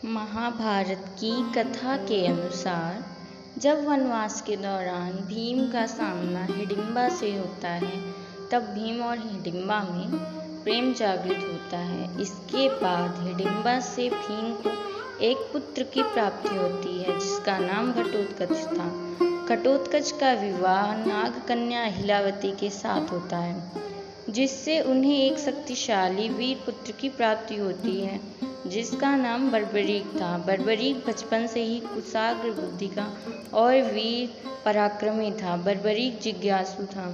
महाभारत की कथा के अनुसार जब वनवास के दौरान भीम का सामना हिडिंबा से होता है, तब भीम और हिडिंबा में प्रेम जागृत होता है। इसके बाद हिडिंबा से भीम को एक पुत्र की प्राप्ति होती है, जिसका नाम घटोत्कच था। घटोत्कच का विवाह नाग कन्या अहिलावती के साथ होता है, जिससे उन्हें एक शक्तिशाली वीर पुत्र की प्राप्ति होती है, जिसका नाम बर्बरीक था। बर्बरीक बचपन से ही कुशाग्र बुद्धि का और वीर पराक्रमी था। बर्बरीक जिज्ञासु था।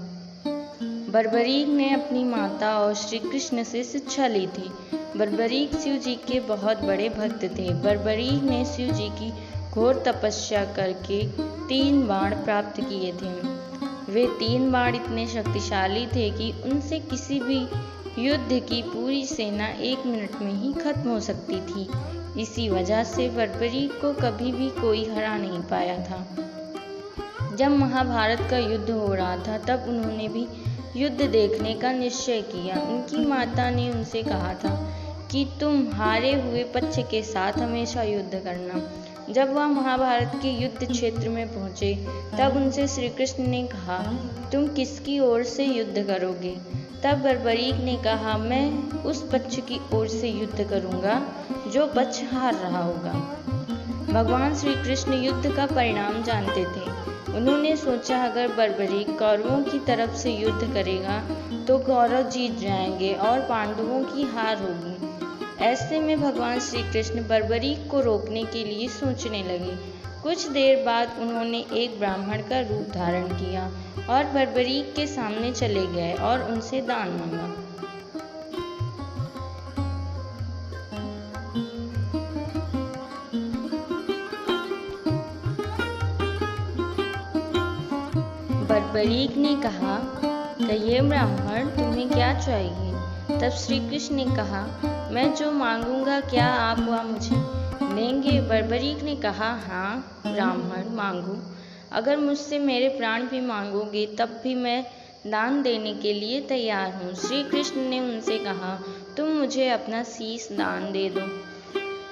बर्बरीक ने अपनी माता और श्री कृष्ण से शिक्षा ली थी। बर्बरीक शिव जी के बहुत बड़े भक्त थे। बर्बरीक ने शिव जी की घोर तपस्या करके 3 बाण प्राप्त किए थे। वे 3 बाण इतने शक्तिशाली थे कि उनसे किसी भी युद्ध की पूरी सेना 1 मिनट में ही खत्म हो सकती थी। इसी वजह से बर्बरीक को कभी भी कोई हरा नहीं पाया था। जब महाभारत का युद्ध हो रहा था, तब उन्होंने भी युद्ध देखने का निश्चय किया। उनकी माता ने उनसे कहा था कि तुम हारे हुए पक्ष के साथ हमेशा युद्ध करना। जब वह महाभारत के युद्ध क्षेत्र में पहुंचे, तब उनसे श्री कृष्ण ने कहा, तुम किसकी ओर से युद्ध करोगे? तब बर्बरीक ने कहा, मैं उस पक्ष की ओर से युद्ध करूंगा जो पक्ष हार रहा होगा। भगवान श्री कृष्ण युद्ध का परिणाम जानते थे। उन्होंने सोचा, अगर बर्बरीक कौरवों की तरफ से युद्ध करेगा तो कौरव जीत जाएंगे और पांडवों की हार होगी। ऐसे में भगवान श्री कृष्ण बर्बरीक को रोकने के लिए सोचने लगे। कुछ देर बाद उन्होंने एक ब्राह्मण का रूप धारण किया और बर्बरीक के सामने चले गए और उनसे दान मांगा। बर्बरीक ने कहा, कहिए ब्राह्मण, तुम्हें क्या चाहिए? तब श्री कृष्ण ने कहा, मैं जो मांगूंगा क्या आप वह मुझे देंगे? बर्बरीक ने कहा, हाँ ब्राह्मण, मांगो। अगर मुझसे मेरे प्राण भी मांगोगे तब भी मैं दान देने के लिए तैयार हूँ। श्री कृष्ण ने उनसे कहा, तुम मुझे अपना शीश दान दे दो।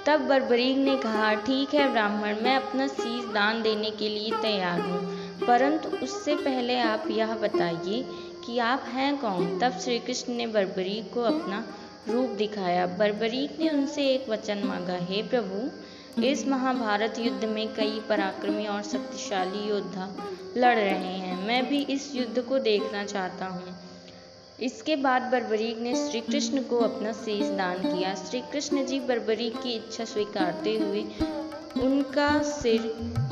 तब बर्बरीक ने कहा, ठीक है ब्राह्मण, मैं अपना शीश दान देने के लिए तैयार हूँ, परंतु उससे पहले आप यह बताइए कि आप हैं कौन? तब श्री कृष्ण ने बर्बरीक को अपना रूप दिखाया। बर्बरीक ने उनसे एक वचन मांगा, हे प्रभु, इस महाभारत युद्ध में कई पराक्रमी और शक्तिशाली योद्धा लड़ रहे हैं। मैं भी इस युद्ध को देखना चाहता हूँ। इसके बाद बर्बरीक ने श्री कृष्ण को अपना शीश दान किया। श्री कृष्ण जी बर्बरीक की इच्छा स्वीकारते हुए उनका सिर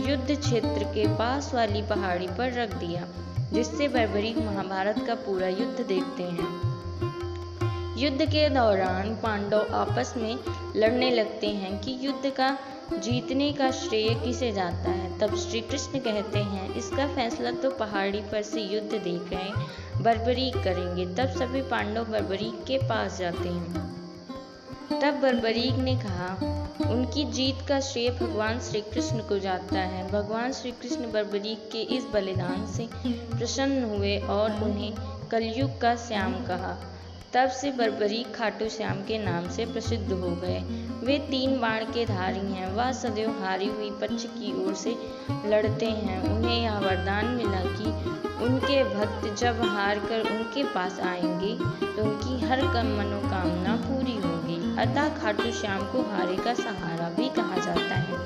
युद्ध क्षेत्र के पास वाली पहाड़ी पर रख दिया, जिससे बर्बरीक महाभारत का पूरा युद्ध देखते हैं। युद्ध के दौरान पांडव आपस में लड़ने लगते हैं कि युद्ध का जीतने का श्रेय किसे जाता है। तब श्री कृष्ण कहते हैं, इसका फैसला तो पहाड़ी पर से युद्ध देख रहे बर्बरीक करेंगे। तब सभी पांडव बर्बरीक के पास जाते हैं। तब बर्बरीक ने कहा, उनकी जीत का श्रेय भगवान श्री कृष्ण को जाता है। भगवान श्री कृष्ण बर्बरीक के इस बलिदान से प्रसन्न हुए और उन्हें कलयुग का श्याम कहा। तब से बर्बरीक खाटू श्याम के नाम से प्रसिद्ध हो गए। वे 3 बाण के धारी हैं। वह सदैव हारी हुई पक्ष की ओर से लड़ते हैं। उन्हें यह वरदान मिला कि उनके भक्त जब हार कर उनके पास आएंगे तो उनकी हर मनोकामना पूरी होगी। अतः खाटू श्याम को हारे का सहारा भी कहा जाता है।